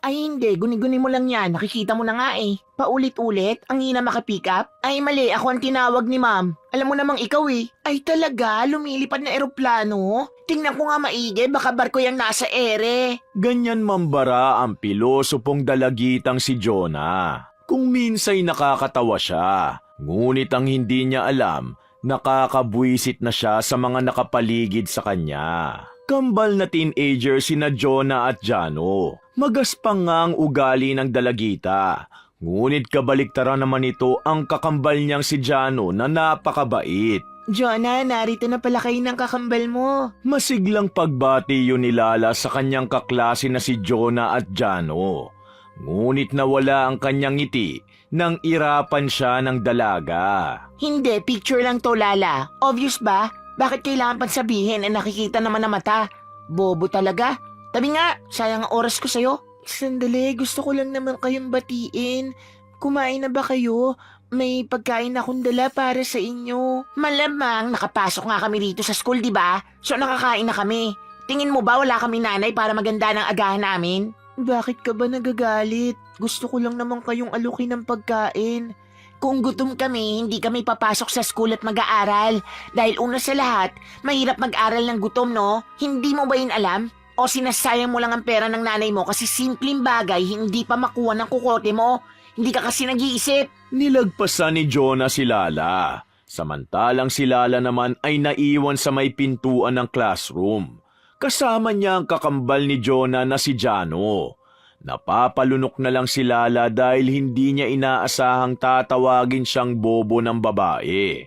Ay hindi, guni-guni mo lang yan. Nakikita mo na nga eh. Paulit-ulit, ang ina makapick up? Ay mali, ako ang tinawag ni ma'am. Alam mo namang ikaw eh. Ay talaga, lumilipad na eroplano? Tingnan ko nga maigi, baka barko yung nasa ere. Ganyan mambara ang pilosopong dalagitang si Jonah. Kung minsay nakakatawa siya, ngunit ang hindi niya alam, nakakabwisit na siya sa mga nakapaligid sa kanya. Kambal na teenager sina Jonah at Jano. Magaspang nga ang ugali ng dalagita. Ngunit kabaliktaran naman ito ang kakambal niyang si Jano na napakabait. Jonah, narito na pala kayo ng kakambal mo. Masiglang pagbati yun ni Lala sa kanyang kaklase na si Jonah at Jano. Ngunit nawala ang kanyang ngiti nang irapan siya ng dalaga. Hindi, picture lang to Lala. Obvious ba? Bakit kailangan pang sabihin na nakikita naman na mata? Bobo talaga. Tabi nga, sayang ang oras ko sa'yo. Sandali, gusto ko lang naman kayong batiin. Kumain na ba kayo? May pagkain akong dala para sa inyo. Malamang, nakapasok nga kami rito sa school, di ba? So nakakain na kami. Tingin mo ba wala kami nanay para maganda ng agahan namin? Bakit ka ba nagagalit? Gusto ko lang naman kayong alukin ng pagkain. Kung gutom kami, hindi kami papasok sa school at mag-aaral. Dahil una sa lahat, mahirap mag-aral ng gutom, no? Hindi mo ba yun alam? O sinasayang mo lang ang pera ng nanay mo kasi simpleng bagay hindi pa makuha ng kukote mo? Hindi ka kasi nag-iisip. Nilagpasan ni Jonah si Lala. Samantalang si Lala naman ay naiwan sa may pintuan ng classroom. Kasama niya ang kakambal ni Jonah na si Jano. Napapalunok na lang si Lala dahil hindi niya inaasahang tatawagin siyang bobo ng babae.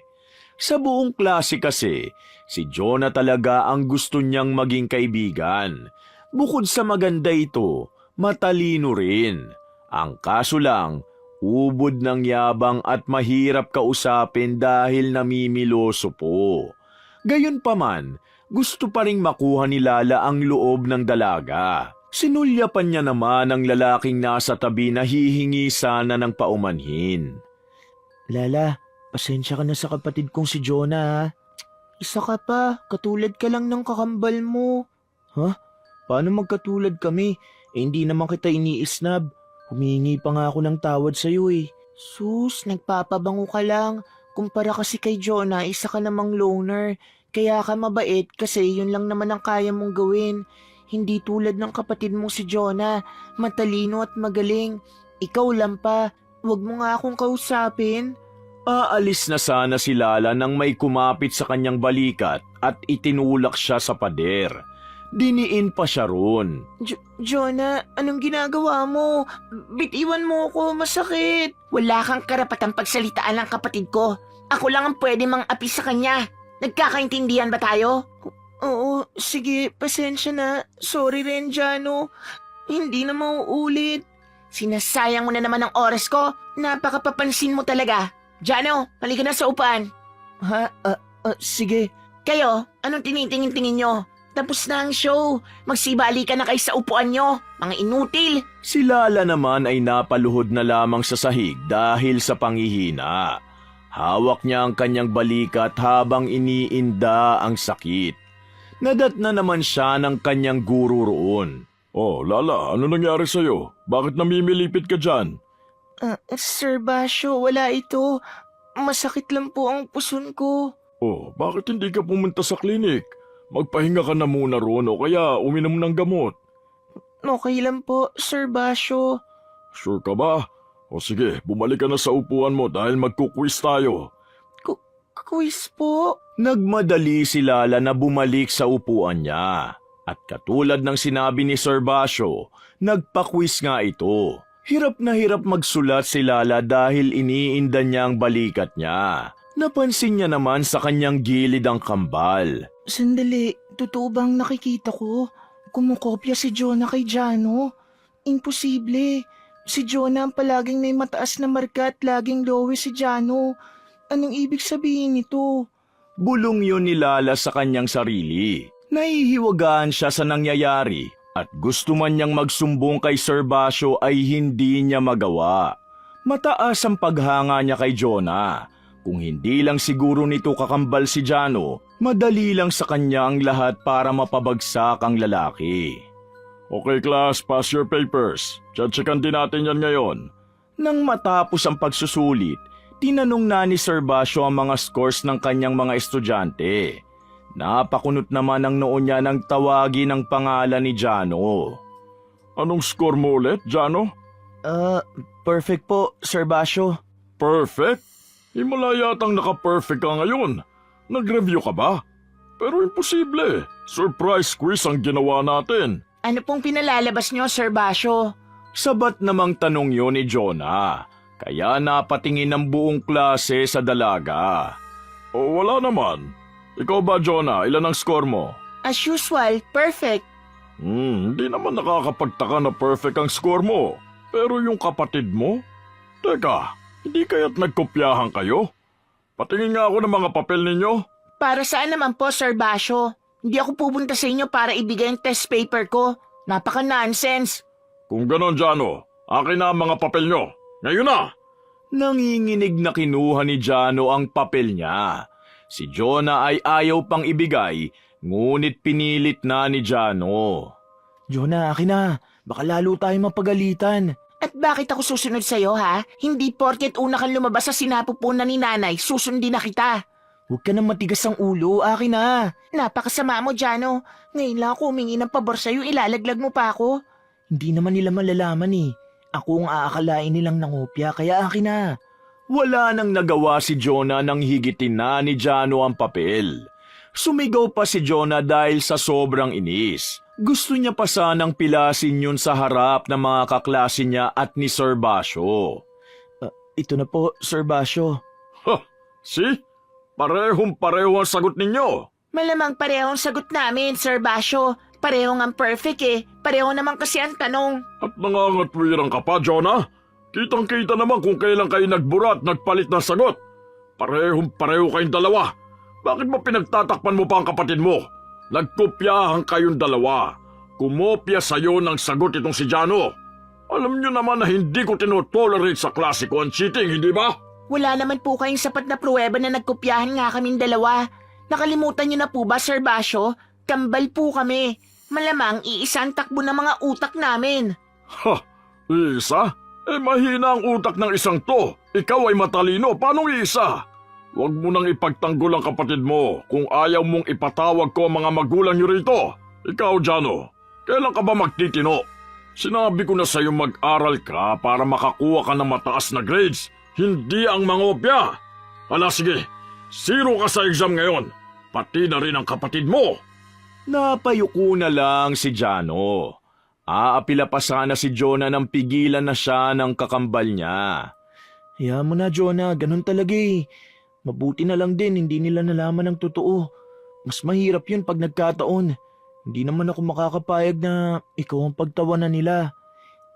Sa buong klase kasi, si Jonah talaga ang gusto niyang maging kaibigan. Bukod sa maganda ito, matalino rin. Ang kaso lang, ubod ng yabang at mahirap kausapin dahil namimiloso po. Gayunpaman, gusto pa ring makuha ni Lala ang loob ng dalaga. Sinulyapan niya naman ang lalaking nasa tabi na hihingi sana ng paumanhin. Lala, pasensya ka na sa kapatid kong si Jonah ha. Isa ka pa, katulad ka lang ng kakambal mo. Ha? Paano magkatulad kami? Hindi naman kita iniisnab. Humingi pa nga ako ng tawad sa'yo eh. Sus, nagpapabango ka lang. Kumpara kasi kay Jonah, isa ka namang loner. Kaya ka mabait kasi yun lang naman ang kaya mong gawin. Hindi tulad ng kapatid mo si Jonah, matalino at magaling. Ikaw lang pa, wag mo nga akong kausapin. Aalis na sana si Lala nang may kumapit sa kanyang balikat at itinulak siya sa pader. Diniin pa siya ron. Jonah, anong ginagawa mo? Bitiwan mo ako, masakit. Wala kang karapatang pagsalitaan ng kapatid ko. Ako lang ang pwede mang api sa kanya. Nagkakaintindihan ba tayo? Oo, sige, pasensya na. Sorry rin, Jano. Hindi na mauulit. Sinasayang mo na naman ang oras ko. Napakapapansin mo talaga. Jano, halika na sa upuan. Ha? Sige. Kayo, anong tinitingin-tingin nyo? Tapos na ang show. Magsibali ka na kayo sa upuan nyo. Mga inutil. Si Lala naman ay napaluhod na lamang sa sahig dahil sa panghihina. Hawak niya ang kanyang balikat habang iniinda ang sakit. Nadat na naman siya ng kanyang guro roon. Oh, Lala, ano nangyari sa'yo? Bakit namimilipit ka dyan? Sir Basyo, wala ito. Masakit lang po ang puson ko. Oh, bakit hindi ka pumunta sa klinik? Magpahinga ka na muna roon o kaya uminom ng gamot. Okay lang po, Sir Basyo. Sure ka ba? O sige, bumalik ka na sa upuan mo dahil magkukwis tayo. Quiz po? Nagmadali si Lala na bumalik sa upuan niya. At katulad ng sinabi ni Sir Basyo, nagpakwis nga ito. Hirap na hirap magsulat si Lala dahil iniinda niya ang balikat niya. Napansin niya naman sa kanyang gilid ang kambal. Sandali, totoo bang nakikita ko? Kumukopya si Jonah kay Jano? Imposible. Si Jonah ang palaging may mataas na marka at laging lowe si Jano. Anong ibig sabihin nito? Bulong yun ni Lala sa kanyang sarili. Nahihiwagaan siya sa nangyayari at gusto man niyang magsumbong kay Sir Basyo ay hindi niya magawa. Mataas ang paghanga niya kay Jonah. Kung hindi lang siguro nito kakambal si Jano, madali lang sa kanya ang lahat para mapabagsak ang lalaki. Okay class, pass your papers. Checkan din natin yan ngayon. Nang matapos ang pagsusulit, tinanong na ni Sir Basyo ang mga scores ng kanyang mga estudyante. Napakunot naman ang noo niya nang tawagin ang pangalan ni Jano. Anong score mo ulit, Jano? Perfect po, Sir Basyo. Perfect? Himala yatang naka-perfect ka ngayon. Nag-review ka ba? Pero imposible. Surprise quiz ang ginawa natin. Ano pong pinalalabas nyo, Sir Basyo? Sabat namang tanong yun ni Jonah. Kaya napatingin ang buong klase sa dalaga. O wala naman. Ikaw ba, Jonah? Ilan ang score mo? As usual, perfect. Hindi naman nakakapagtaka na perfect ang score mo. Pero yung kapatid mo? Teka, hindi kaya't nagkopyahan kayo? Patingin nga ako ng mga papel ninyo. Para saan naman po, Sir Basyo? Hindi ako pupunta sa inyo para ibigay ang test paper ko. Napaka-nonsense. Kung ganon, Jano, akin na ang mga papel nyo. Ngayon na! Nanginginig na kinuha ni Jano ang papel niya. Si Jonah ay ayaw pang ibigay, ngunit pinilit na ni Jano. Jonah, akin na. Baka lalo tayo mapagalitan. At bakit ako susunod sa'yo, ha? Hindi porket una kang lumabas sa sinapupunan ni nanay, susundin na kita. Huwag ka nang matigas ang ulo, akin na. Napakasama mo, Jano. Ngayon lang ako humingi ng pabor sa'yo, ilalaglag mo pa ako. Hindi naman nila malalaman eh. Ako ang aakalain nilang nangopya, kaya akin na. Wala nang nagawa si Jonah nang higitin na ni Jano ang papel. Sumigaw pa si Jonah dahil sa sobrang inis. Gusto niya pa sanang pilasin yun sa harap ng mga kaklase niya at ni Sir Basyo. Ito na po, Sir Basyo. Ha! See? Parehong-pareho ang sagot ninyo. Malamang pareho ang sagot namin, Sir Basyo. Pareho ang perfect eh. Pareho naman kasi ang tanong. At nangangatwiran ka pa, Jonah? Kitang-kita naman kung kailan kayo nagbura at nagpalit ng sagot. Parehong-pareho kayong dalawa. Bakit mo pinagtatakpan mo pa ang kapatid mo? Nagkopyahan kayong dalawa. Kumopya sa'yo ng sagot itong si Jano. Alam niyo naman na hindi ko tinotolerate sa klase ko ang cheating, hindi ba? Wala naman po kayong sapat na pruweba na nagkopyahan nga kaming dalawa. Nakalimutan niyo na po ba, Sir Basyo? Kambal po kami. Malamang iisang takbo ng mga utak namin. Ha! Isa? Mahina ang utak ng isang to. Ikaw ay matalino. Paano isa? Huwag mo nang ipagtanggol ang kapatid mo kung ayaw mong ipatawag ko ang mga magulang niyo rito. Ikaw, Jano, kailan ka ba magtitino? Sinabi ko na sa'yo mag-aral ka para makakuha ka ng mataas na grades. Hindi ang mangopya. Ala sige, 0 ka sa exam ngayon. Pati na rin ang kapatid mo. Napayuko na lang si Jano. Aapila pa sana si Jonah nang pigilan na siya ng kakambal niya. Hayaan mo na, Jonah. Ganun talaga eh. Mabuti na lang din, hindi nila nalaman ang totoo. Mas mahirap yun pag nagkataon. Hindi naman ako makakapayag na ikaw ang pagtawanan nila.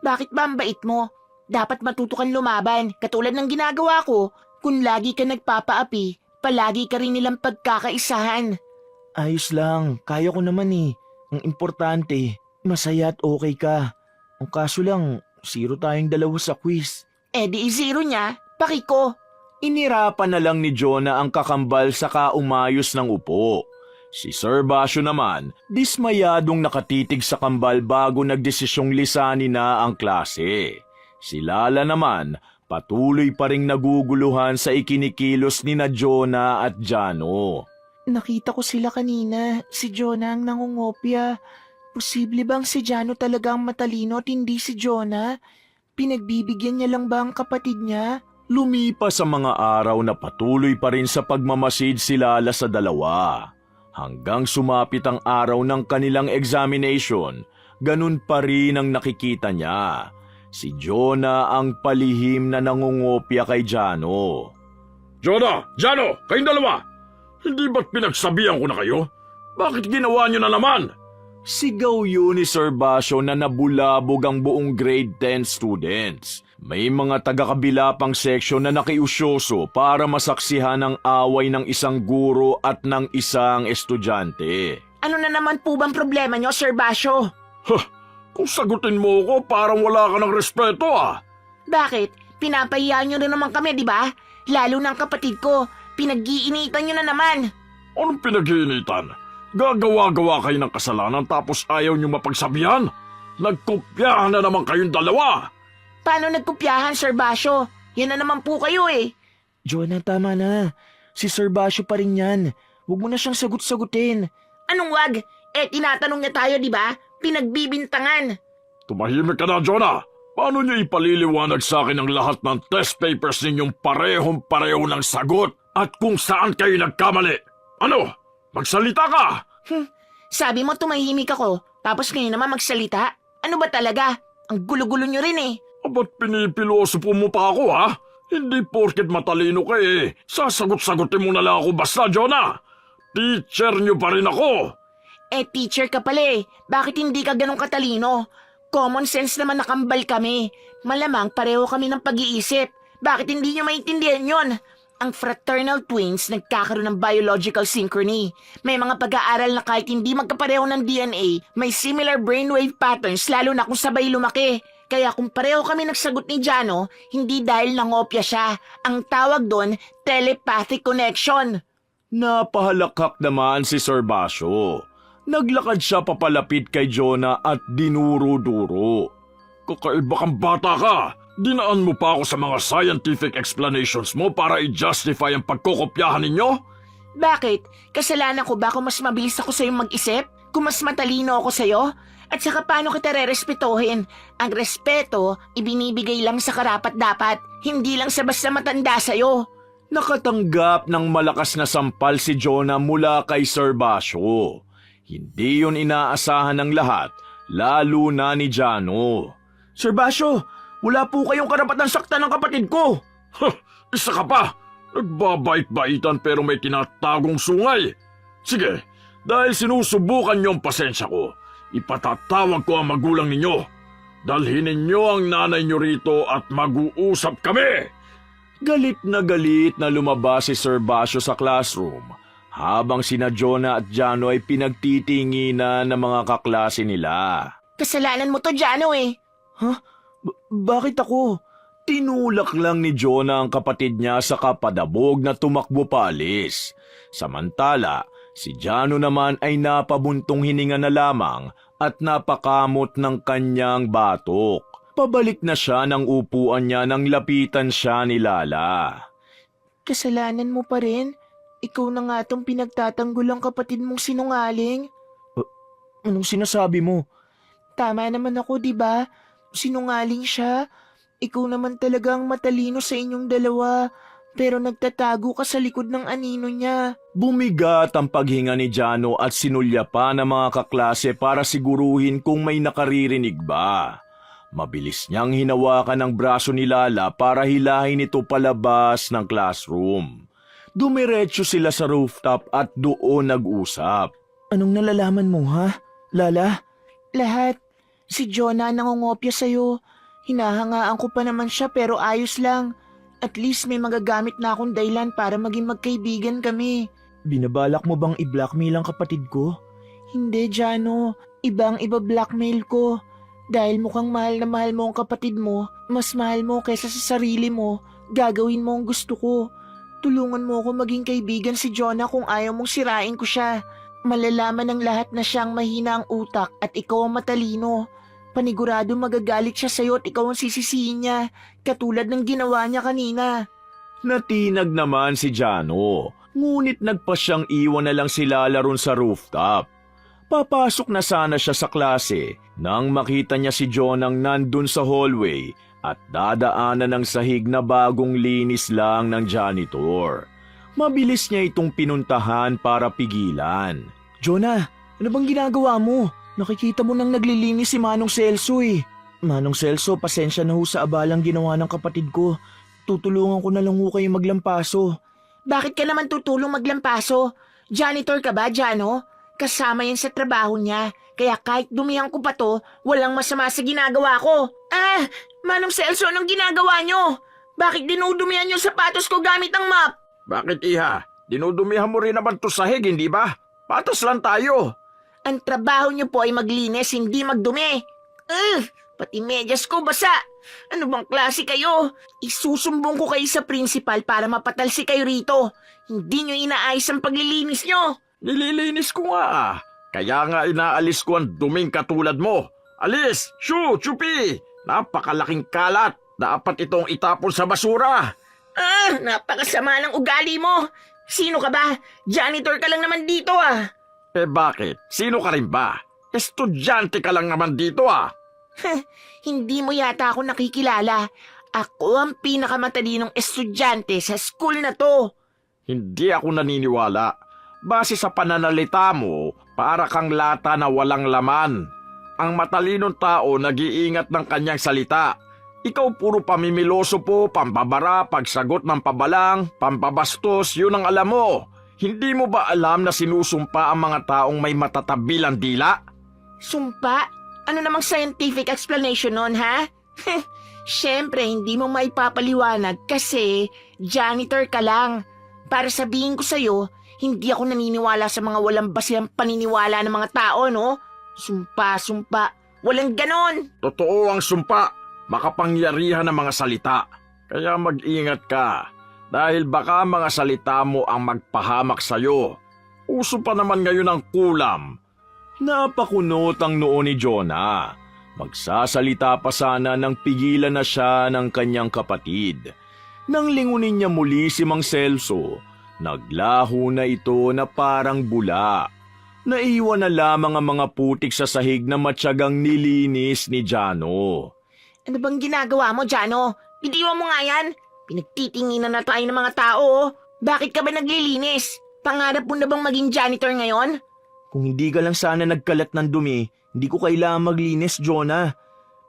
Bakit ba ang bait mo? Dapat matuto kang lumaban, katulad ng ginagawa ko. Kung lagi ka nagpapaapi, palagi ka rin nilang pagkakaisahan. Ayos lang, kaya ko naman eh. Ang importante, masaya at okay ka. Ang kaso lang, 0 tayong dalawa sa quiz. Eh di 0 niya, pakiko. Inirapan na lang ni Jonah ang kakambal saka umayos ng upo. Si Sir Basyo naman, dismayadong nakatitig sa kambal bago nagdesisyong lisanin na ang klase. Si Lala naman, patuloy pa ring naguguluhan sa ikinikilos ni na Jonah at Jano. Nakita ko sila kanina, si Jonah ang nangungopya. Posible bang si Jano talaga ang matalino at hindi si Jonah? Pinagbibigyan niya lang ba ang kapatid niya? Lumipas sa mga araw na patuloy pa rin sa pagmamasid si Lala sa dalawa. Hanggang sumapit ang araw ng kanilang examination, ganun pa rin ang nakikita niya. Si Jonah ang palihim na nangungopya kay Jano. Jonah! Jano! Kayong dalawa! Hindi ba't pinagsabihan ko na kayo? Bakit ginawa niyo na naman? Sigaw yun ni Sir Basyo na nabulabog ang buong grade 10 students. May mga taga-kabila pang seksyon na nakiusyoso para masaksihan ang away ng isang guro at ng isang estudyante. Ano na naman po bang problema niyo, Sir Basyo? Kung sagutin mo ko, parang wala ka ng respeto ah. Bakit? Pinapahiya niyo na naman kami, di ba? Lalo ng kapatid ko. Pinag-iinitan niyo na naman. Anong pinag-iinitan? Gagawa-gawa kayo ng kasalanan tapos ayaw niyo mapagsabihan? Nagkopyahan na naman kayong dalawa! Paano nagkopyahan, Sir Basyo? Yan na naman po kayo eh. Jonah, tama na. Si Sir Basyo pa rin yan. Huwag mo na siyang sagot-sagutin. Anong wag? Eh, tinatanong niya tayo, di ba? Pinagbibintangan. Tumahimik ka na, Jonah! Paano niyo ipaliliwanag sa akin ang lahat ng test papers ninyong parehong-pareho ng sagot at kung saan kayo nagkamali? Ano? Magsalita ka! Sabi mo tumahimik ako, tapos ngayon naman magsalita? Ano ba talaga? Ang gulo-gulo niyo rin eh. Ba't pinipilosopo mo pa ako, ha? Hindi porket matalino ka eh. Sasagot-sagutin mo na lang ako basta, Jonah! Teacher niyo pa rin ako! Eh, teacher ka pala eh. Bakit hindi ka ganun katalino? Common sense naman nakambal kami. Malamang pareho kami ng pag-iisip. Bakit hindi nyo maintindihan yon? Ang fraternal twins nagkakaroon ng biological synchrony. May mga pag-aaral na kahit hindi magkapareho ng DNA, may similar brainwave patterns lalo na kung sabay lumaki. Kaya kung pareho kami nagsagot ni Jano, hindi dahil nangopya siya. Ang tawag doon, telepathic connection. Napahalakak naman si Sir Basyo. Naglakad siya papalapit kay Jonah at dinuro-duro. Kakaiba kang bata ka! Dinaan mo pa ako sa mga scientific explanations mo para i-justify ang pagkokopyahan ninyo? Bakit? Kasalanan ko ba kung mas mabilis ako sa'yo mag-isip? Kung mas matalino ako sa'yo? At saka paano kita re-respetuhin? Ang respeto, ibinibigay lang sa karapat-dapat, hindi lang sa basta matanda sa'yo. Nakatanggap ng malakas na sampal si Jonah mula kay Sir Basyo. Hindi yun inaasahan ng lahat, lalo na ni Jano. Sir Basyo, wala po kayong karapatang saktan ng kapatid ko. Isa ka pa! Nagbabait-baitan pero may tinatagong sungay. Sige, dahil sinusubukan niyo ang pasensya ko, ipatatawag ko ang magulang ninyo. Dalhin ninyo ang nanay niyo rito at mag-uusap kami. Galit na lumabas si Sir Basyo sa classroom habang sina Jonah at Jano ay pinagtitinginan ng mga kaklase nila. Kasalanan mo to, Jano eh. Bakit ako? Tinulak lang ni Jonah ang kapatid niya sa kapadabog na tumakbo paalis. Samantala, si Jano naman ay napabuntong hininga na lamang at napakamot ng kanyang batok. Pabalik na siya ng upuan niya nang lapitan siya ni Lala. Kasalanan mo pa rin? Ikaw na nga tong pinagtatanggol ang kapatid mong sinungaling. Anong sinasabi mo? Tama naman ako, di ba? Sinungaling siya. Ikaw naman talagang matalino sa inyong dalawa. Pero nagtatago ka sa likod ng anino niya. Bumigat ang paghinga ni Jano at sinulya pa ng mga kaklase para siguruhin kung may nakaririnig ba. Mabilis niyang hinawakan ang braso ni Lala para hilahin ito palabas ng classroom. Dumiretso sila sa rooftop at doon nag-usap. Anong nalalaman mo, ha? Lala? Lahat. Si Jonah nangungopya sa'yo. Hinahangaan ko pa naman siya pero ayos lang. At least may magagamit na akong dahilan para maging magkaibigan kami. Binabalak mo bang i-blackmail ang kapatid ko? Hindi, Jano. Ibang iba-blackmail ko. Dahil mukhang mahal na mahal mo ang kapatid mo, mas mahal mo kaysa sa sarili mo, gagawin mo ang gusto ko. Tulungan mo ako maging kaibigan si Jonah kung ayaw mong sirain ko siya. Malalaman ng lahat na siyang mahina ang utak at ikaw ang matalino. Panigurado magagalit siya sa'yo at ikaw ang sisisihin niya, katulad ng ginawa niya kanina. Natinag naman si Jano, ngunit nagpa siyang iwan na lang sila laron sa rooftop. Papasok na sana siya sa klase nang makita niya si Jonang nandun sa hallway at dadaanan ng sahig na bagong linis lang ng janitor. Mabilis niya itong pinuntahan para pigilan. Jonah, ano bang ginagawa mo? Nakikita mo nang naglilinis si Manong Celso eh. Manong Celso, pasensya na ho sa abalang ginawa ng kapatid ko. Tutulungan ko na lang ho kayo maglampaso. Bakit ka naman tutulong maglampaso? Janitor ka ba, Jano? Kasama yan sa trabaho niya. Kaya kahit dumihan ko pa to, walang masama sa ginagawa ko. Manong Celso, anong ginagawa nyo? Bakit dinudumihan yung sapatos ko gamit ang mop? Bakit iha? Dinudumihan mo rin naman to sahig, hindi ba? Patas lang tayo. Ang trabaho niyo po ay maglinis, hindi magdumi. Pati medyas ko basa. Ano bang klase kayo? Isusumbong ko kayo sa principal para mapatalsi kayo rito. Hindi niyo inaayos ang paglilinis niyo. Nililinis ko nga. Kaya nga inaalis ko ang duming katulad mo. Alis! Shoo! Chupi! Napakalaking kalat! Dapat itong itapon sa basura! Ah, napakasama ng ugali mo. Sino ka ba? Janitor ka lang naman dito ah. Eh bakit? Sino ka rin ba? Estudyante ka lang naman dito ah! Hindi mo yata ako nakikilala. Ako ang pinakamatalinong estudyante sa school na to. Hindi ako naniniwala. Base sa pananalita mo, para kang lata na walang laman. Ang matalinong tao nag-iingat ng kanyang salita. Ikaw puro pamimiloso po, pampabara, pagsagot ng pabalang, pampabastos, yun ang alam mo. Hindi mo ba alam na sinusumpa ang mga taong may matatabilang dila? Sumpa? Ano namang scientific explanation nun, ha? Siyempre, hindi mo maipapaliwanag kasi janitor ka lang. Para sabihin ko sa'yo, hindi ako naniniwala sa mga walang basehang paniniwala ng mga tao, no? Sumpa. Walang ganon. Totoo ang sumpa. Makapangyarihan ng mga salita. Kaya mag-ingat ka. Dahil baka mga salita mo ang magpahamak sa'yo. Uso pa naman ngayon ang kulam. Napakunot ang noo ni Jonah. Magsasalita pa sana nang pigilan na siya ng kanyang kapatid. Nang lingunin niya muli si Mang Celso, naglaho na ito na parang bula. Naiwan na lamang ang mga putik sa sahig na matyagang nilinis ni Jano. Ano bang ginagawa mo, Jano? Bitiwan mo nga yan. Pinagtitinginan na tayo ng mga tao, oh. Bakit ka ba naglilinis? Pangarap mo na bang maging janitor ngayon? Kung hindi ka lang sana nagkalat ng dumi, hindi ko kailangan maglinis, Jonah.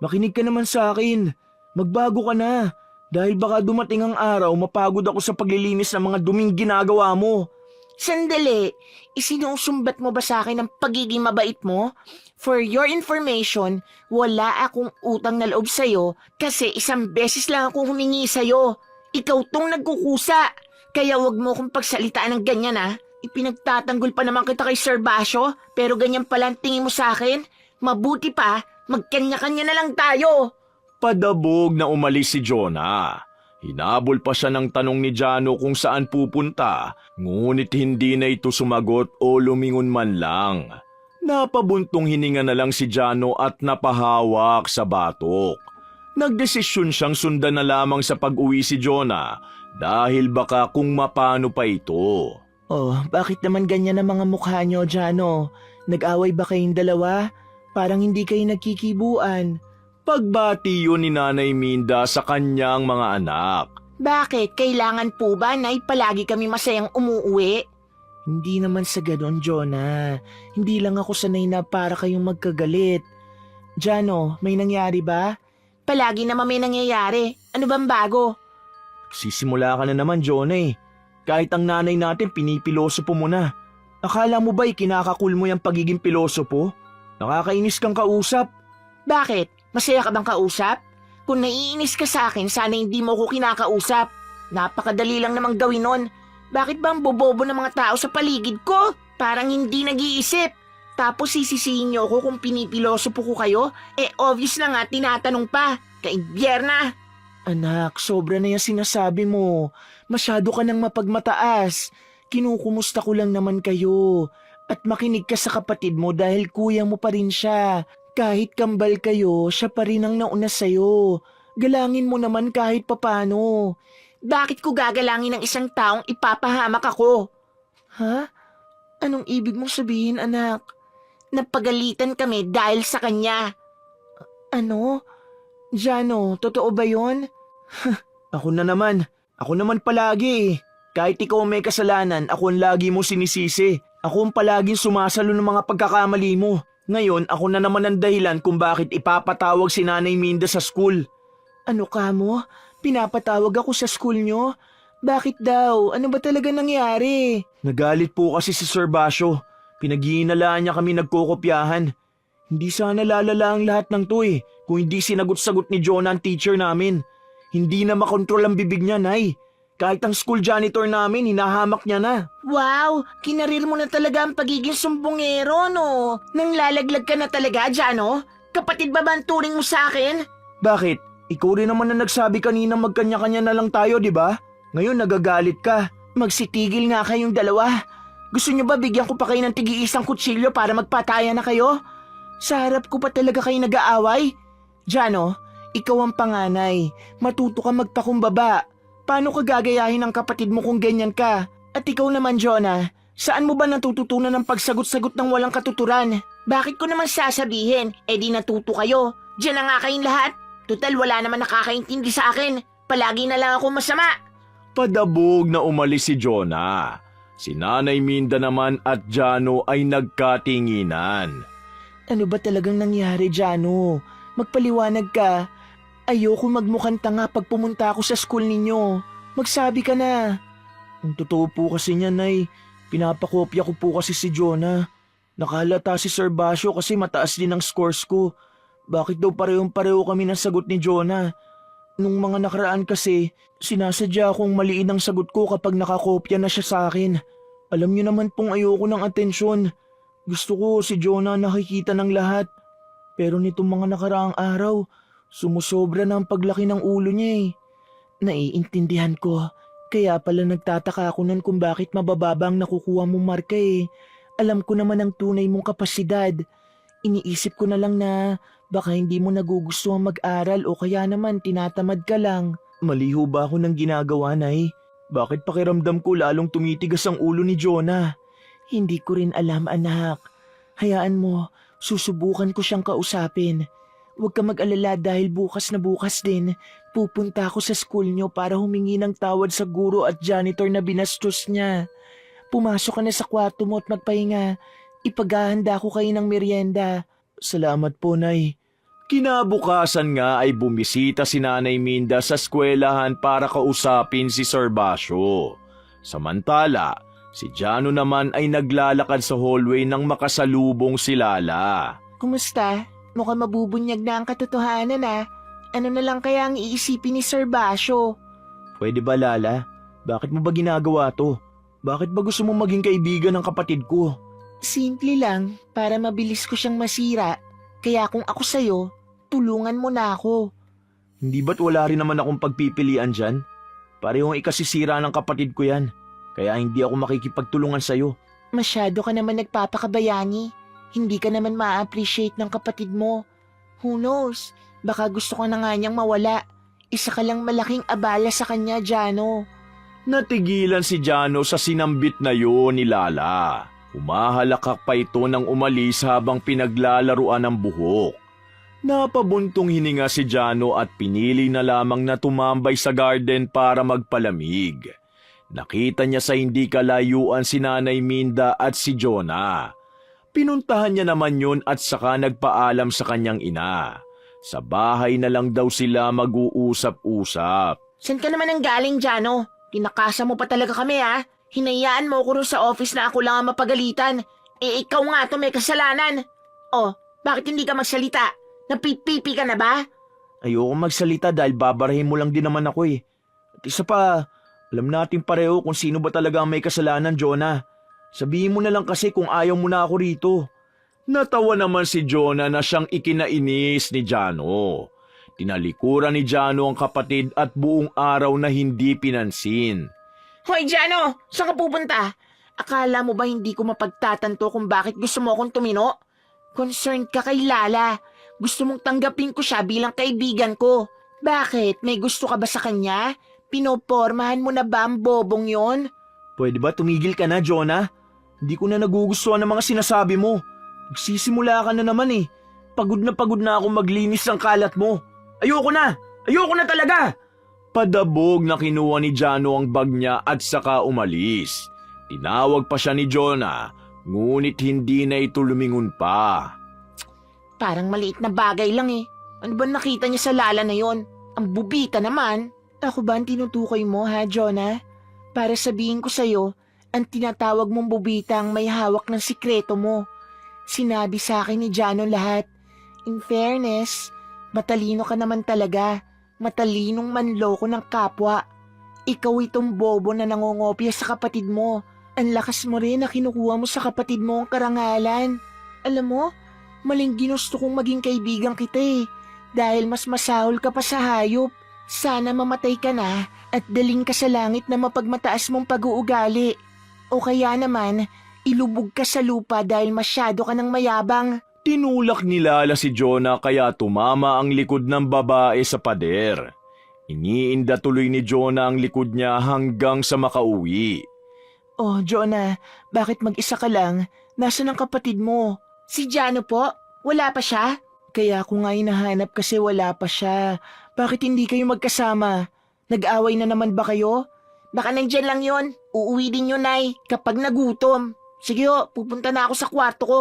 Makinig ka naman sa akin. Magbago ka na. Dahil baka dumating ang araw, mapagod ako sa paglilinis ng mga duming ginagawa mo. Sandali, isinusumbat mo ba sa akin ang pagiging mabait mo? For your information, wala akong utang na loob sa'yo kasi isang beses lang akong humingi sa'yo. Ikaw tong nagkukusa. Kaya wag mo akong pagsalitaan ng ganyan ah. Ipinagtatanggol pa naman kita kay Sir Basyo, pero ganyan pala ang tingin mo sa akin? Mabuti pa, magkanya-kanya na lang tayo. Padabog na umalis si Jonah. Hinabol pa siya ng tanong ni Jano kung saan pupunta, ngunit hindi na ito sumagot o lumingon man lang. Napabuntong hininga na lang si Jano at napahawak sa batok. Nagdesisyon siyang sundan na lamang sa pag-uwi si Jonah dahil baka kung mapano pa ito. Oh, bakit naman ganyan ang mga mukha nyo, Jano? Nag-away ba kayong dalawa? Parang hindi kayo nagkikibuan. Pagbati yun ni Nanay Minda sa kanyang mga anak. Bakit? Kailangan po ba na palagi kami masayang umuwi? Hindi naman sa ganon, Jonah. Hindi lang ako sanay na para kayong magkagalit. Jano, may nangyari ba? Palagi naman may nangyayari. Ano bang bago? Sisimula ka na naman, Jonah eh. Kahit ang nanay natin pinipilosopo mo na. Akala mo ba'y kinakakul mo yung pagiging pilosopo? Nakakainis kang kausap. Bakit? Masaya ka bang kausap? Kung naiinis ka sa akin, sana hindi mo ko kinakausap. Napakadali lang namang gawin nun. Bakit ba ang bobobo ng mga tao sa paligid ko? Parang hindi nag-iisip. Tapos sisisihin niyo ako kung pinipilosopo ko kayo? Eh obvious na nga, tinatanong pa. Kaibyerna. Anak, sobra na yung sinasabi mo. Masyado ka nang mapagmataas. Kinukumusta ko lang naman kayo. At makinig ka sa kapatid mo dahil kuya mo pa rin siya. Kahit kambal kayo, siya pa rin ang nauna sa'yo. Galangin mo naman kahit papano. Bakit ko gagalangin ng isang taong ipapahamak ako? Ha? Anong ibig mong sabihin, anak? Napagalitan kami dahil sa kanya. Ano? Jano, totoo ba yun? Ako naman palagi eh. Kahit ikaw may kasalanan, ako ang lagi mo sinisisi. Ako ang palaging sumasalo ng mga pagkakamali mo. Ngayon, ako na naman ang dahilan kung bakit ipapatawag si Nanay Minda sa school. Ano ka mo? Pinapatawag ako sa school nyo? Bakit daw? Ano ba talaga nangyari? Nagalit po kasi si Sir Basyo. Pinag-iinalaan niya kami nagkokopyahan. Hindi sana lalala ang lahat ng to eh, kung hindi sinagot-sagot ni Jonah ang teacher namin. Hindi na makontrol ang bibig niya, Nay. Kahit ang school janitor namin, hinahamak niya na. Wow, kinarir mo na talaga ang pagiging sumbongero, no? Nang lalaglag ka na talaga, Jano? Kapatid ba ba ang turing mo sa akin? Bakit? Ikaw rin naman na nagsabi kanina magkanya-kanya na lang tayo, di ba? Ngayon nagagalit ka. Magsitigil nga kayong dalawa. Gusto niyo ba bigyan ko pa kayo ng tigi-isang kutsilyo para magpataya na kayo? Sa harap ko pa talaga kayo nag-aaway? Jano, ikaw ang panganay. Matuto ka magpakumbaba. Paano ka gagayahin ng kapatid mo kung ganyan ka? At ikaw naman, Jonah, saan mo ba natututunan ng pagsagot-sagot ng walang katuturan? Bakit ko naman sasabihin? Di natuto kayo. Diyan na nga kayong lahat. Tutal, wala naman nakakaintindi sa akin. Palagi na lang ako masama. Padabog na umalis si Jonah. Si Nanay Minda naman at Jano ay nagkatinginan. Ano ba talagang nangyari, Jano? Magpaliwanag ka. Ayoko magmukhang tanga pag pumunta ako sa school ninyo. Magsabi ka na. Ang totoo po kasi niyan ay pinapakopya ko po kasi si Jonah. Nakalata si Sir Basyo kasi mataas din ang scores ko. Bakit daw parehong-pareho kami ng sagot ni Jonah? Nung mga nakaraan kasi, sinasadya akong maliin ang sagot ko kapag nakakopya na siya sa akin. Alam niyo naman pong ayoko ng atensyon. Gusto ko si Jonah nakikita ng lahat. Pero nitong mga nakaraang araw, sumusobra na ang paglaki ng ulo niya eh. Naiintindihan ko. Kaya pala nagtataka ako nun kung bakit mabababa ang nakukuha mong marka eh. Alam ko naman ang tunay mong kapasidad. Iniisip ko na lang na baka hindi mo nagugustuhan mag-aral o kaya naman tinatamad ka lang. Mali ho ba ako ng ginagawa, Nay? Bakit pakiramdam ko lalong tumitigas ang ulo ni Jonah? Hindi ko rin alam, anak. Hayaan mo, susubukan ko siyang kausapin. Huwag ka mag-alala dahil bukas na bukas din, pupunta ako sa school niyo para humingi ng tawad sa guro at janitor na binastos niya. Pumasok ka na sa kwarto mo at magpahinga. Ipaghahanda ko kayo ng merienda. Salamat po, Nay. Kinabukasan nga ay bumisita si Nanay Minda sa eskwelahan para kausapin si Sir Basyo. Samantala, si Jano naman ay naglalakad sa hallway nang makasalubong si Lala. Kumusta? Mukhang mabubunyag na ang katotohanan ah. Ano na lang kaya ang iisipin ni Sir Basyo? Pwede ba, Lala? Bakit mo ba ginagawa to? Bakit ba gusto mo maging kaibigan ng kapatid ko? Simple lang, para mabilis ko siyang masira. Kaya kung ako sa'yo, tulungan mo na ako. Hindi ba't wala rin naman akong pagpipilian dyan? Parehong ikasisira ng kapatid ko yan. Kaya hindi ako makikipagtulungan sa'yo. Masyado ka naman nagpapakabayani. Hindi ka naman ma-appreciate ng kapatid mo. Who knows? Baka gusto ko na nga niyang mawala. Isa ka lang malaking abala sa kanya, Jano. Natigilan si Jano sa sinambit na yun ni Lala. Humahalakak pa ito nang umalis habang pinaglalaruan ng buhok. Napabuntong hininga si Jano at pinili na lamang na tumambay sa garden para magpalamig. Nakita niya sa hindi kalayuan si Nanay Minda at si Jonah. Pinuntahan niya naman yun at saka nagpaalam sa kanyang ina. Sa bahay na lang daw sila mag-uusap-usap. San ka naman ang galing, Jano? Tinakasa mo pa talaga kami ha? Hinayaan mo ko rin sa office na ako lang ang mapagalitan. Ikaw nga to may kasalanan. Oh, bakit hindi ka magsalita? Napipipi ka na ba? Ayoko magsalita dahil babarahin mo lang din naman ako eh. At isa pa, alam natin pareho kung sino ba talaga ang may kasalanan, Jonah. Sabihin mo na lang kasi kung ayaw mo na ako rito. Natawa naman si Jonah na siyang ikinainis ni Jano. Tinalikuran ni Jano ang kapatid at buong araw na hindi pinansin. Hoy, Jano! Saan ka pupunta? Akala mo ba hindi ko mapagtatanto kung bakit gusto mo akong tumino? Concerned ka kay Lala. Gusto mong tanggapin ko siya bilang kaibigan ko. Bakit? May gusto ka ba sa kanya? Pinopormahan mo na ba ang bobong yon? Pwede ba tumigil ka na, Jonah? Hindi ko na nagugustuhan ng mga sinasabi mo. Nagsisimula ka na naman eh. Pagod na ako maglinis ng kalat mo. Ayoko na! Ayoko na talaga! Padabog na kinuha ni Jano ang bag niya at saka umalis. Tinawag pa siya ni Jonah, ngunit hindi na ito lumingon pa. Parang maliit na bagay lang eh. Ano ba nakita niya sa Lala na yon? Ang bubita naman. Ako ba ang tinutukoy mo ha, Jonah? Para sabihin ko sa'yo, ang tinatawag mong bubita ang may hawak ng sikreto mo. Sinabi sa akin ni Jano lahat. In fairness, matalino ka naman talaga. Matalinong manloko ng kapwa. Ikaw itong bobo na nangongopya sa kapatid mo. Ang lakas mo rin na kinukuha mo sa kapatid mo ang karangalan. Alam mo, maling ginusto kong maging kaibigan kita eh. Dahil mas masahol ka pa sa hayop. Sana mamatay ka na at daling ka sa langit na mapagmataas mong pag-uugali. O kaya naman, ilubog ka sa lupa dahil masyado ka ng mayabang. Tinulak ni Lala si Jonah kaya tumama ang likod ng babae sa pader. Iniinda tuloy ni Jonah ang likod niya hanggang sa makauwi. Oh, Jonah, bakit mag-isa ka lang? Nasaan ang kapatid mo? Si Jano po? Wala pa siya? Kaya ako nga hinahanap kasi wala pa siya. Bakit hindi kayo magkasama? Nag-away na naman ba kayo? Baka nandyan lang yon. Uuwi din yun, Nay, kapag nagutom. Sige ho, pupunta na ako sa kwarto ko.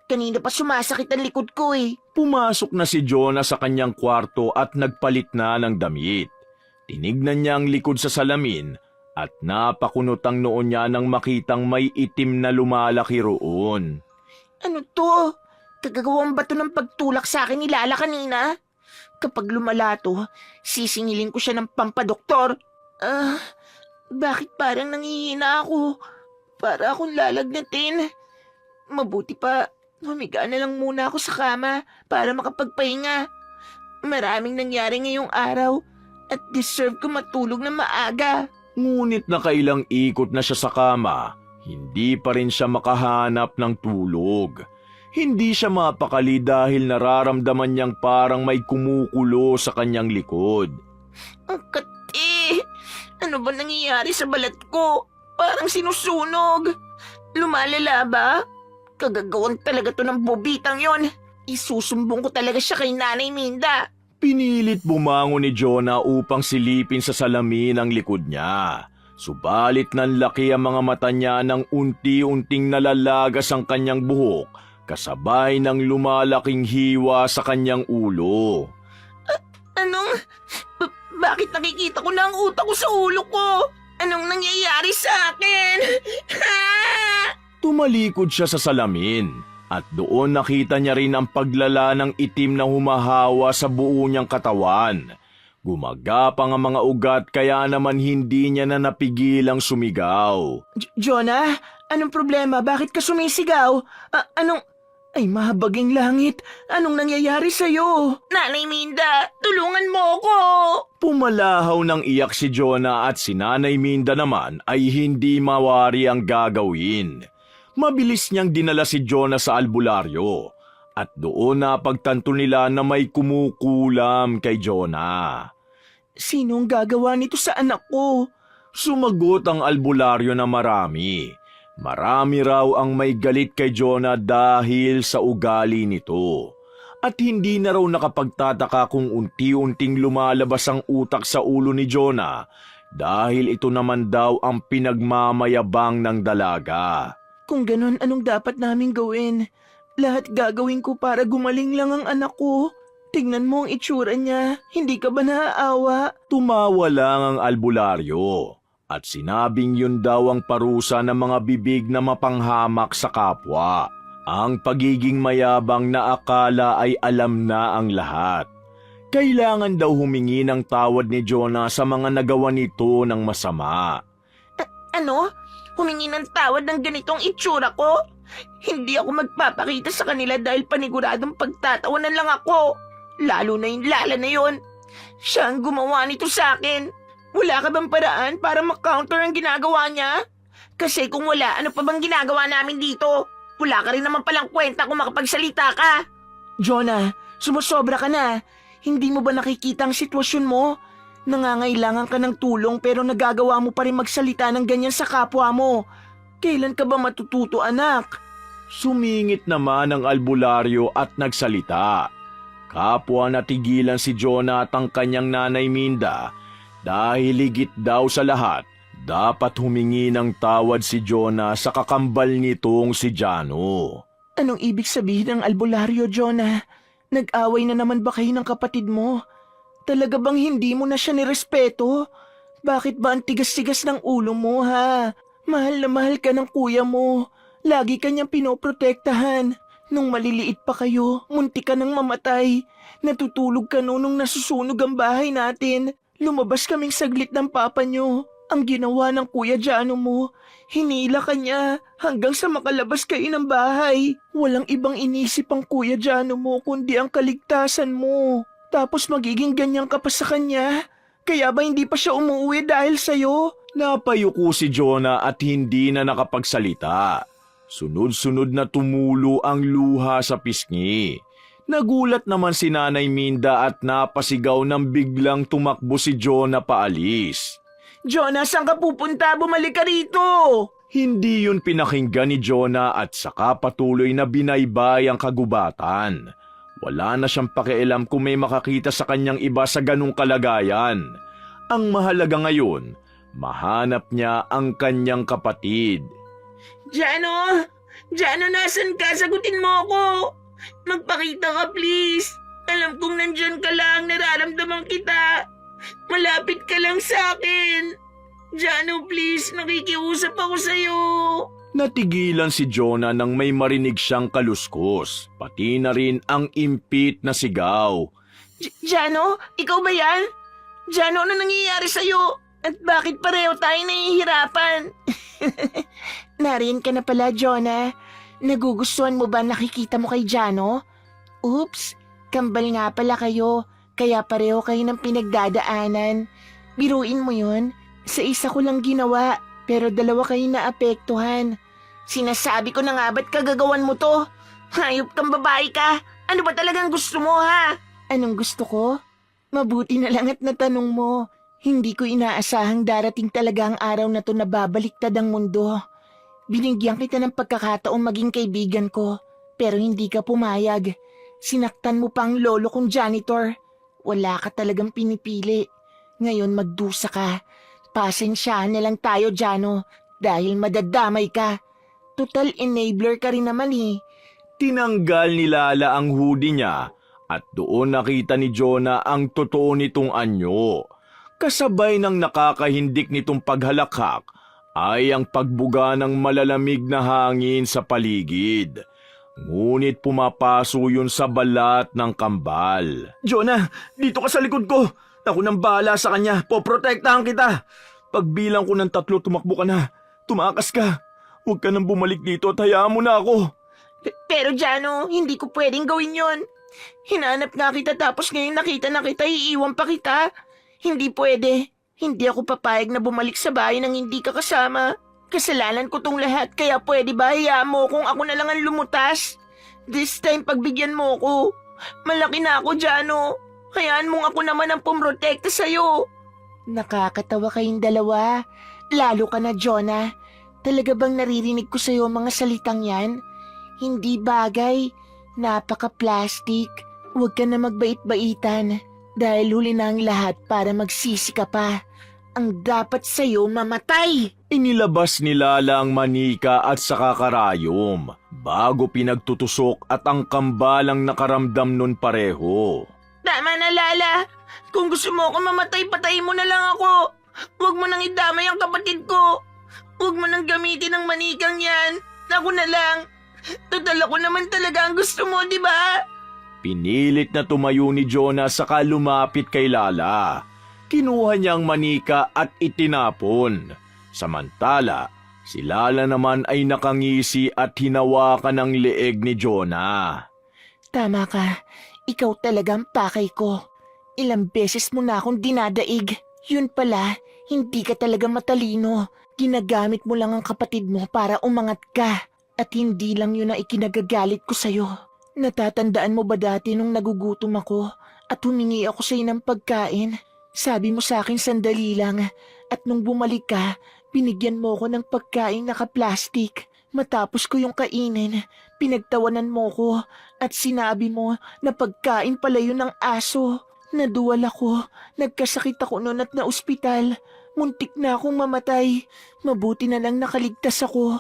Kanina pa sumasakit ang likod ko eh. Pumasok na si Jonah sa kanyang kwarto at nagpalit na ng damit. Tinignan niya ang likod sa salamin at napakunot ang noon niya nang makitang may itim na lumalaki roon. Ano to? Kagagawang ba to ng pagtulak sa akin ni Lala kanina? Kapag lumala to, sisingilin ko siya ng pampadoktor. Bakit parang nangihina ako? Para akong lalagnatin. Mabuti pa, humiga na lang muna ako sa kama para makapagpahinga. Maraming nangyari ngayong araw at deserve ko matulog na maaga. Ngunit nakailang ikot na siya sa kama, hindi pa rin siya makahanap ng tulog. Hindi siya mapakali dahil nararamdaman niyang parang may kumukulo sa kanyang likod. Ang kati! Ano ba nangyayari sa balat ko? Parang sinusunog. Lumalala ba? Kagagawang talaga to ng bobitang yon. Isusumbong ko talaga siya kay Nanay Minda. Pinilit bumangon ni Jonah upang silipin sa salamin ang likod niya. Subalit nanlaki ang mga mata niya nang unti-unting nalalagas ang kanyang buhok, kasabay ng lumalaking hiwa sa kanyang ulo. Bakit nakikita ko na ang utak ko sa ulo ko? Anong nangyayari sa akin? Tumalikod siya sa salamin at doon nakita niya rin ang paglala ng itim na humahawa sa buo niyang katawan. Gumagapang ang mga ugat kaya naman hindi niya na napigilang sumigaw. Jonah, anong problema? Bakit ka sumisigaw? Ay, mahabaging langit. Anong nangyayari sa'yo? Nanay Minda, tulungan mo ako! Pumalahaw ng iyak si Jonah at si Nanay Minda naman ay hindi mawari ang gagawin. Mabilis niyang dinala si Jonah sa albularyo at doon napagtanto nila na may kumukulam kay Jonah. Sinong gagawa nito sa anak ko? Sumagot ang albularyo na marami. Marami raw ang may galit kay Jonah dahil sa ugali nito. At hindi na raw nakapagtataka kung unti-unting lumalabas ang utak sa ulo ni Jonah dahil ito naman daw ang pinagmamayabang ng dalaga. Kung ganun, anong dapat naming gawin? Lahat gagawin ko para gumaling lang ang anak ko. Tingnan mo ang itsura niya. Hindi ka ba naaawa? Tumawa lang ang albularyo. At sinabing yun daw ang parusa ng mga bibig na mapanghamak sa kapwa. Ang pagiging mayabang na akala ay alam na ang lahat. Kailangan daw humingi ng tawad ni Jonah sa mga nagawa nito ng masama. Ano? Humingi ng tawad ng ganitong itsura ko? Hindi ako magpapakita sa kanila dahil paniguradong pagtatawanan lang ako. Lalo na yung Lala na yon. Siya ang gumawa nito sa akin. Wala ka bang paraan para ma-counter ang ginagawa niya? Kasi kung wala, ano pa bang ginagawa namin dito? Wala ka rin naman palang kwenta kung makapagsalita ka. Jonah, sumusobra ka na. Hindi mo ba nakikita ang sitwasyon mo? Nangangailangan ka ng tulong pero nagagawa mo pa rin magsalita ng ganyan sa kapwa mo. Kailan ka ba matututo, anak? Sumingit naman ang albularyo at nagsalita. Kapwa natigilan si Jonah at ang kanyang Nanay Minda dahil higit daw sa lahat, dapat humingi ng tawad si Jonah sa kakambal nitong si Jano. Anong ibig sabihin ng albularyo, Jonah? Nag-away na naman ba kayo ng kapatid mo? Talaga bang hindi mo na siya nirespeto? Bakit ba ang tigas-tigas ng ulo mo, ha? Mahal na mahal ka ng kuya mo. Lagi ka niyang pinoprotektahan. Nung maliliit pa kayo, munti ka nang mamatay. Natutulog ka nung nasusunog ang bahay natin. Lumabas kaming saglit ng papa niyo. Ang ginawa ng kuya Jano mo, hinila ka niya hanggang sa makalabas kayo ng bahay. Walang ibang inisip ang kuya Jano mo kundi ang kaligtasan mo. Tapos magiging ganyan ka pa sa kanya. Kaya ba hindi pa siya umuwi dahil sa'yo? Napayuko si Jonah at hindi na nakapagsalita. Sunod-sunod na tumulo ang luha sa pisngi. Nagulat naman si Nanay Minda at napasigaw nang biglang tumakbo si Jonah paalis. Jonah, saan ka pupunta? Bumalik ka rito! Hindi yun pinakinggan ni Jonah at saka patuloy na binaybay ang kagubatan. Wala na siyang pakialam kung may makakita sa kanyang iba sa ganung kalagayan. Ang mahalaga ngayon, mahanap niya ang kanyang kapatid. Jano! Jano, nasan ka? Sagutin mo ako! Magpakita ka, please! Alam kong nandyan ka lang, nararamdaman kita! Malapit ka lang sa akin! Jano, please, nakikiusap ako sa'yo! Natigilan si Jonah nang may marinig siyang kaluskos, pati na rin ang impit na sigaw. Jano, ikaw ba yan? Jano, ano nangyayari sa'yo? At bakit pareho tayo nahihirapan? Nariyan ka na pala, Jonah. Nagugustuhan mo ba nakikita mo kay Jano? Oops, kambal nga pala kayo, kaya pareho kayo ng pinagdadaanan. Biruin mo yun, sa isa ko lang ginawa, pero dalawa kayo naapektuhan. Sinasabi ko na nga, ba't kagagawan mo to? Hayop kang babae ka, ano ba talagang gusto mo ha? Anong gusto ko? Mabuti na lang at natanong mo. Hindi ko inaasahang darating talaga ang araw na to na babaliktad ang mundo. Binigyan kita ng pagkakataong maging kaibigan ko, pero hindi ka pumayag. Sinaktan mo pa ang lolo kong janitor. Wala ka talagang pinipili. Ngayon magdusa ka. Pasensyahan na lang tayo, Jano, dahil madadamay ka. Total enabler ka rin naman eh. Tinanggal ni Lala ang hoodie niya at doon nakita ni Jonah ang totoo nitong anyo. Kasabay ng nakakahindik nitong paghalakhak ay ang pagbuga ng malalamig na hangin sa paligid. Ngunit pumapaso yun sa balat ng kambal. Jonah, dito ka sa likod ko. Ako nang bahala sa kanya. Poprotektahan kita. Pagbilang ko ng 3, tumakbo ka na. Tumakas ka. Huwag ka nang bumalik dito at hayaan mo na ako. Pero Jano, hindi ko pwedeng gawin yon. Hinanap nga kita tapos ngayon nakita na kita, iiwan pa kita. Hindi pwede. Hindi ako papayag na bumalik sa bahay nang hindi ka kasama. Kasalanan ko tong lahat, kaya pwede ba hayaan mo kung ako na lang ang lumutas? This time pagbigyan mo ko. Malaki na ako, Jano. Hayaan mong ako naman ang pumrotekta sa'yo. Nakakatawa kayong dalawa. Lalo ka na, Jonah. Talaga bang naririnig ko sa'yo mga salitang yan? Hindi bagay. Napaka-plastic. Huwag ka na magbait-baitan. Dahil huli na ang lahat para magsisi ka pa. Ang dapat sa'yo mamatay. Inilabas ni Lala ang manika at saka karayom bago pinagtutusok at ang kambalang nakaramdam nun pareho. Tama na, Lala. Kung gusto mo ako mamatay, patayin mo na lang ako. Huwag mo nang idamay ang kapatid ko. Huwag mo nang gamitin ang manikang yan. Ako na lang. Total ako naman talaga ang gusto mo, di ba? Pinilit na tumayo ni Jonah saka lumapit kay Lala. Kinuha niya ang manika at itinapon. Samantala, si Lala naman ay nakangisi at hinawakan ang leeg ni Jonah. Tama ka. Ikaw talagang pakay ko. Ilang beses mo na akong dinadaig. Yun pala, hindi ka talaga matalino. Ginagamit mo lang ang kapatid mo para umangat ka. At hindi lang yun ang ikinagagalit ko sa'yo. Natatandaan mo ba dati nung nagugutom ako at humingi ako sa'yo ng pagkain? Sabi mo sa akin sandali lang at nung bumalik ka, binigyan mo ko ng pagkain naka-plastic. Matapos ko yung kainin, pinagtawanan mo ko at sinabi mo na pagkain pala yun ng aso. Naduwal ako, nagkasakit ako noon at naospital. Muntik na akong mamatay. Mabuti na lang nakaligtas ako.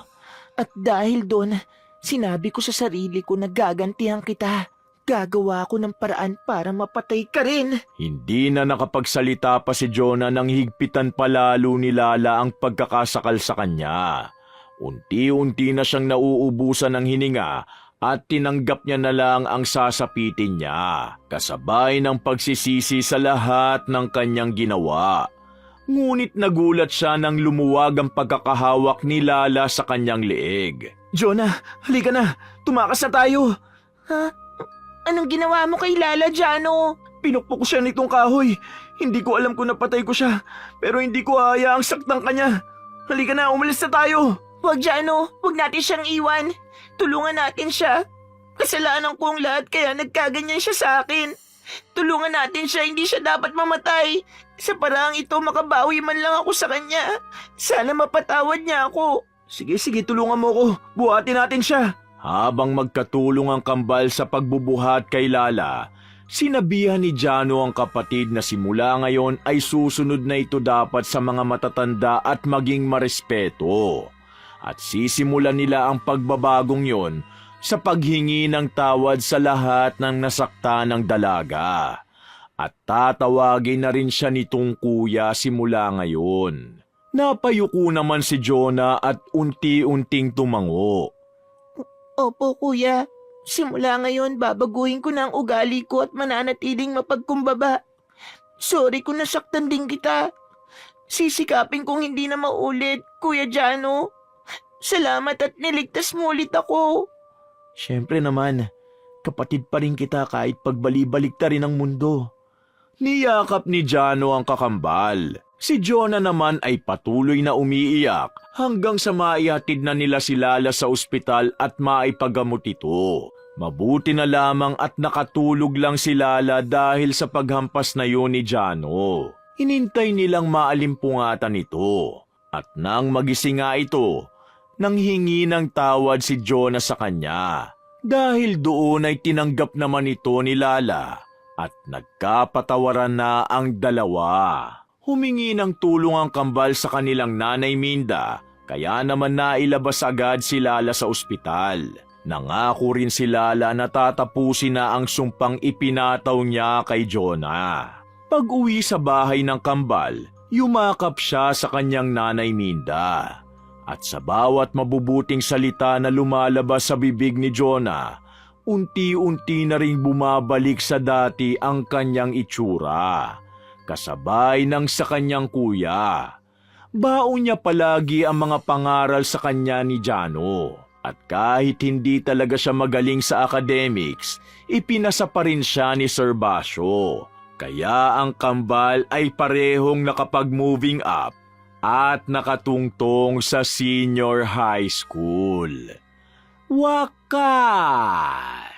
At dahil doon, sinabi ko sa sarili ko na gagantihan kita. Gagawa ako ng paraan para mapatay ka rin. Hindi na nakapagsalita pa si Jonah nang higpitan palalo ni Lala ang pagkakasakal sa kanya. Unti-unti na siyang nauubusan ng hininga at tinanggap niya na lang ang sasapitin niya, kasabay ng pagsisisi sa lahat ng kanyang ginawa. Ngunit nagulat siya nang lumuwag ang pagkakahawak ni Lala sa kanyang leeg. Jonah, halika na. Tumakas na tayo. Ha? Anong ginawa mo kay Lala, Jano? Pinukpok ko siya nitong kahoy. Hindi ko alam kung napatay ko siya. Pero hindi ko hayaang saktan kanya. Halika na, umalis na tayo. Huwag Jano, huwag natin siyang iwan. Tulungan natin siya. Kasalanan ko ang lahat kaya nagkaganyan siya sa akin. Tulungan natin siya, hindi siya dapat mamatay. Sa paraang ito makabawi man lang ako sa kanya. Sana mapatawad niya ako. Sige, tulungan mo ko. Buhatin natin siya. Habang magkatulong ang kambal sa pagbubuhat kay Lala, sinabihan ni Jano ang kapatid na simula ngayon ay susunod na ito dapat sa mga matatanda at maging marespeto. At sisimulan nila ang pagbabagong yon sa paghingi ng tawad sa lahat ng nasakta ng dalaga. At tatawagin na rin siya nitong kuya simula ngayon. Napayuko naman si Jonah at unti-unting tumango. Opo, kuya. Simula ngayon, babaguhin ko na ang ugali ko at mananatiling mapagkumbaba. Sorry kung nasaktan din kita. Sisikapin kong hindi na maulit, Kuya Jano. Salamat at niligtas mo ulit ako. Siyempre naman, kapatid pa rin kita kahit pagbali-balik ta rin ang mundo. Niyakap ni Jano ang kakambal. Si Jonah naman ay patuloy na umiiyak hanggang sa maihatid na nila si Lala sa ospital at maipagamot ito. Mabuti na lamang at nakatulog lang si Lala dahil sa paghampas na yun ni Jano. Hinintay nilang maalimpungatan ito. At nang magising nga ito, nanghingi ng tawad si Jonah sa kanya. Dahil doon ay tinanggap naman ito ni Lala at nagkapatawaran na ang dalawa. Humingi ng tulong ang kambal sa kanilang nanay Minda, kaya naman nailabas agad si Lala sa ospital. Nangako rin si Lala na tatapusin na ang sumpang ipinataw niya kay Jonah. Pag-uwi sa bahay ng kambal, yumakap siya sa kanyang nanay Minda. At sa bawat mabubuting salita na lumalabas sa bibig ni Jonah, unti-unti na ring bumabalik sa dati ang kanyang itsura. Kasabay ng sa kanyang kuya. Baon niya palagi ang mga pangaral sa kanya ni Jano. At kahit hindi talaga siya magaling sa academics, ipinasa pa rin siya ni Sir Basyo. Kaya ang kambal ay parehong nakapag-moving up at nakatungtong sa senior high school. Wakas!